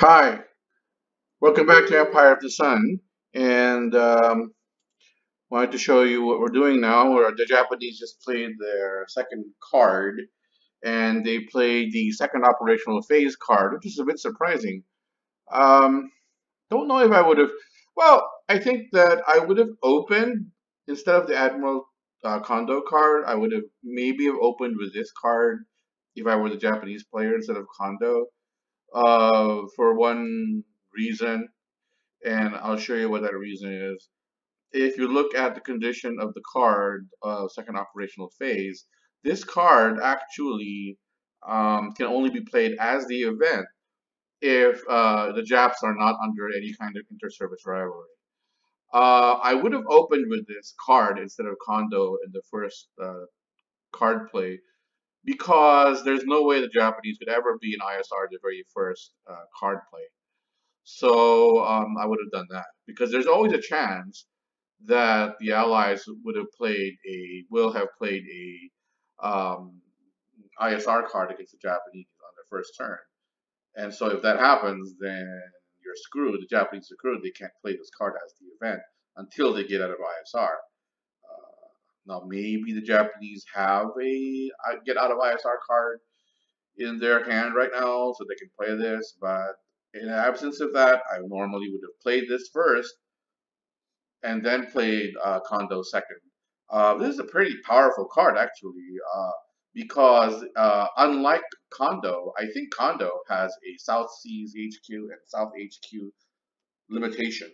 Hi, welcome back to Empire of the Sun. And wanted to show you what we're doing now. Where the Japanese just played their second card, and they played the second operational phase card, which is a bit surprising. Um, don't know if I would have. Well, I think that I would have opened instead of the Admiral Kondo card. I would have maybe have opened with this card if I were the Japanese player instead of Kondo. For one reason, and I'll show you what that reason is. If you look at the condition of the card, second operational phase, this card actually can only be played as the event if the Japs are not under any kind of inter-service rivalry. I would have opened with this card instead of Kondo in the first card play because there's no way the Japanese could ever be in ISR the very first card play. So I would have done that because there's always a chance that the Allies will have played a ISR card against the Japanese on their first turn. And so if that happens, then you're screwed. The Japanese are screwed. They can't play this card as the event until they get out of ISR. Now maybe the Japanese have a get out of ISR card in their hand right now, so they can play this. But in the absence of that, I normally would have played this first and then played Kondo second. This is a pretty powerful card actually, because unlike Kondo, I think Kondo has a South Seas HQ and South HQ limitation.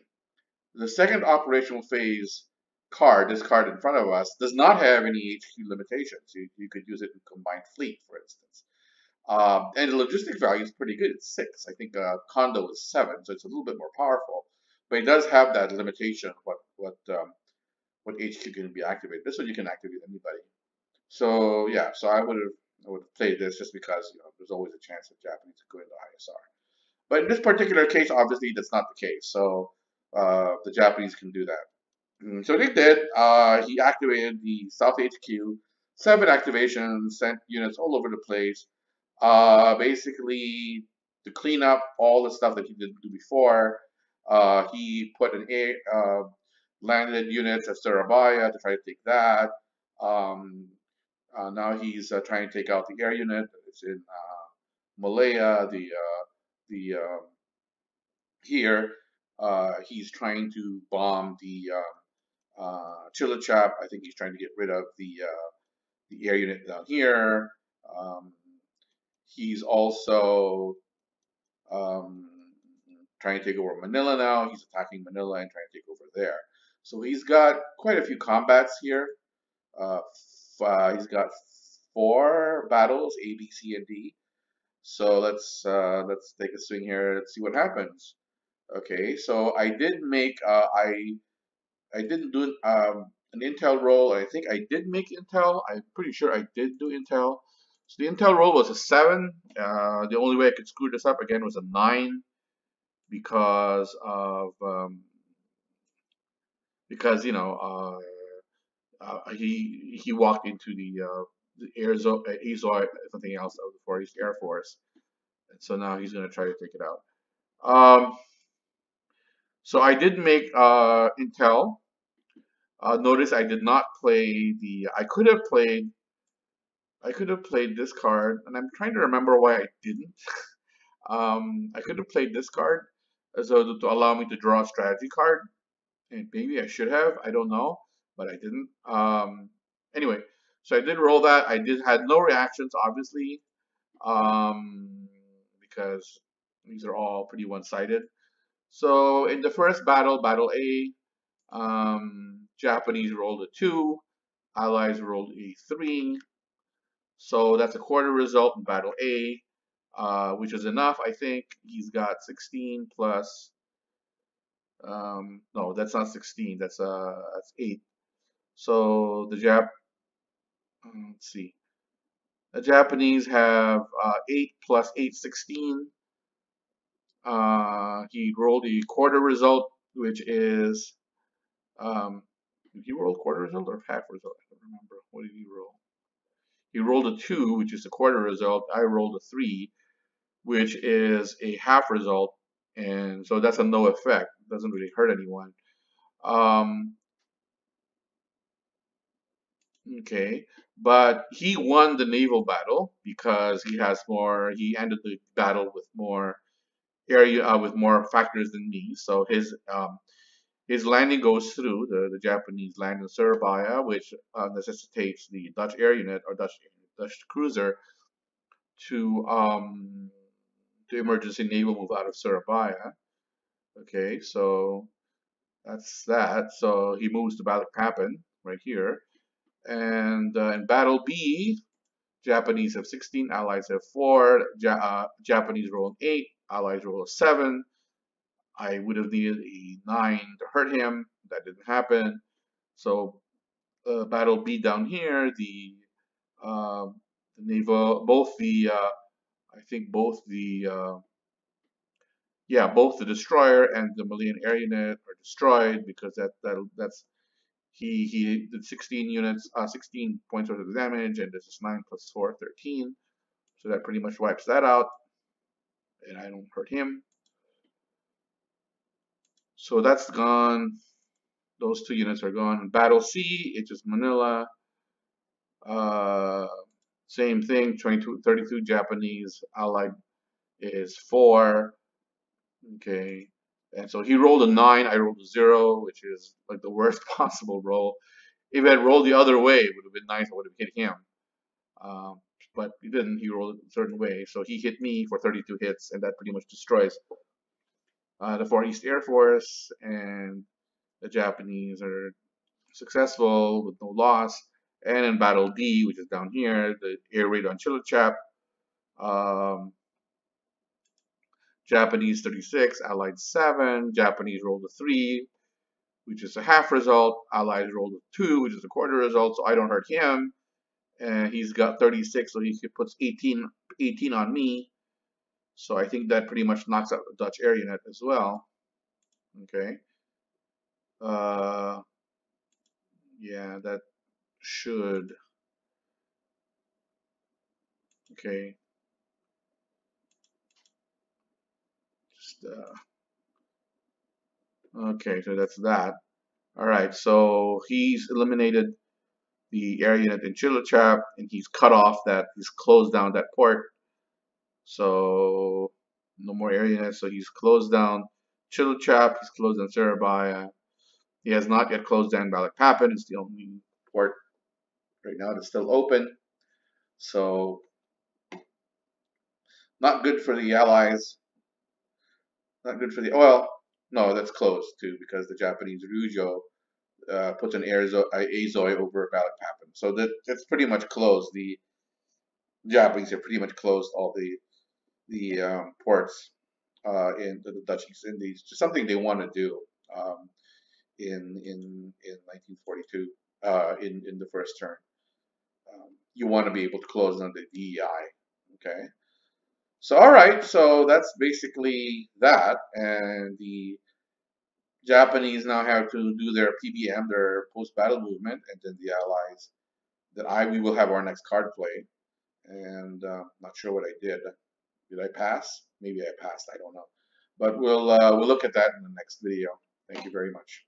The second operational phase card, this card in front of us, does not have any HQ limitations. You could use it in combined fleet, for instance. And the logistic value is pretty good. It's 6. I think Kondo is 7, so it's a little bit more powerful. But it does have that limitation of what HQ can be activated. This one you can activate anybody. So yeah, so I would have played this just because there's always a chance that Japanese could go into ISR. But in this particular case, obviously that's not the case. So the Japanese can do that. So they did. He activated the South HQ, 7 activations, sent units all over the place. Basically to clean up all the stuff that he didn't do before. He put an air landed units at Surabaya to try to take that. Um, Now he's trying to take out the air unit. It's in Malaya. The Here he's trying to bomb the Chilachap. I think he's trying to get rid of the air unit down here. Um, he's also um, trying to take over Manila now. He's attacking Manila and trying to take over there. So he's got quite a few combats here. He's got 4 battles, A, B, C, and D. So let's take a swing here. Let's see what happens. Okay, so I did make I didn't do an intel roll. I think I did make intel. I'm pretty sure I did do intel. So the intel roll was a 7. The only way I could screw this up again was a 9 because of because he walked into the air zone, Azor, something else of the 40th Air Force, and so now he's going to try to take it out. So I did make intel. Notice I did not play the. I could have played this card, and I'm trying to remember why I didn't. I could have played this card as to allow me to draw a strategy card, and maybe I should have. I don't know, but I didn't. Anyway, so I did roll that. I did had no reactions, obviously, because these are all pretty one-sided. So in the first battle, Battle A, Japanese rolled a 2, Allies rolled a 3. So that's a quarter result in Battle A, which is enough, I think. He's got 16 plus. No, that's not 16. That's 8. So let's see. The Japanese have 8 plus 8, 16. He rolled a quarter result, which is did he roll quarter result or half result? I don't remember. What did he roll? He rolled a 2, which is a quarter result. I rolled a 3. which is a half result, and so that's a no effect. It doesn't really hurt anyone. Um, okay, but he won the naval battle because he has more. He ended the battle with more area, with more factors than me. So his landing goes through the Japanese land in Surabaya, which necessitates the Dutch air unit or Dutch cruiser to emergency naval move out of Surabaya. Okay, so that's that. So he moves to Balikpapan right here, and in Battle B, Japanese have 16, Allies have 4. Japanese roll 8, Allies roll 7. I would have needed a 9 to hurt him. That didn't happen. So Battle B down here, uh, the naval, both the I think both the yeah, both the destroyer and the Malian air unit are destroyed because that's he did 16 units, 16 points worth of damage, and this is 9 plus 4, 13. So that pretty much wipes that out, and I don't hurt him. So that's gone. Those 2 units are gone. Battle C, it's just Manila. Uh, Same thing, 22, 32 Japanese, Allied is 4. Okay. And so he rolled a 9, I rolled a 0, which is like the worst possible roll. If I had rolled the other way, it would have been nice, I would have hit him. Um, but he didn't, he rolled it a certain way. So he hit me for 32 hits, and that pretty much destroys the Far East Air Force, and the Japanese are successful with no loss. And in Battle D, which is down here, the air raid on Chillicap, um, Japanese 36, Allied 7, Japanese rolled a 3, which is a half result. Allies rolled a 2, which is a quarter result, so I don't hurt him. And he's got 36, so he puts 18 on me. So I think that pretty much knocks out the Dutch air unit as well. Okay. Uh, yeah, that should. Okay. Just, okay, so that's that. All right, so he's eliminated the air unit in Chillicap, and he's cut off that. He's closed down that port. So no more air units. So he's closed down Chillicap. He's closed down Surabaya. He has not yet closed down Balikpapan. It's the only port right now that's still open. So not good for the Allies. Not good for the well. No, that's closed too because the Japanese Ryujo puts an Azoi over Balikpapan. So that's pretty much closed. The Japanese have pretty much closed all the ports in the Dutch East Indies. Just something they want to do in 1942 in the first term. You want to be able to close on the DEI. Okay. So all right. So that's basically that, and the Japanese now have to do their PBM, their post-battle movement, and then the Allies. We will have our next card play, and not sure what I did. Did I pass? Maybe I passed. I don't know. But we'll look at that in the next video. Thank you very much.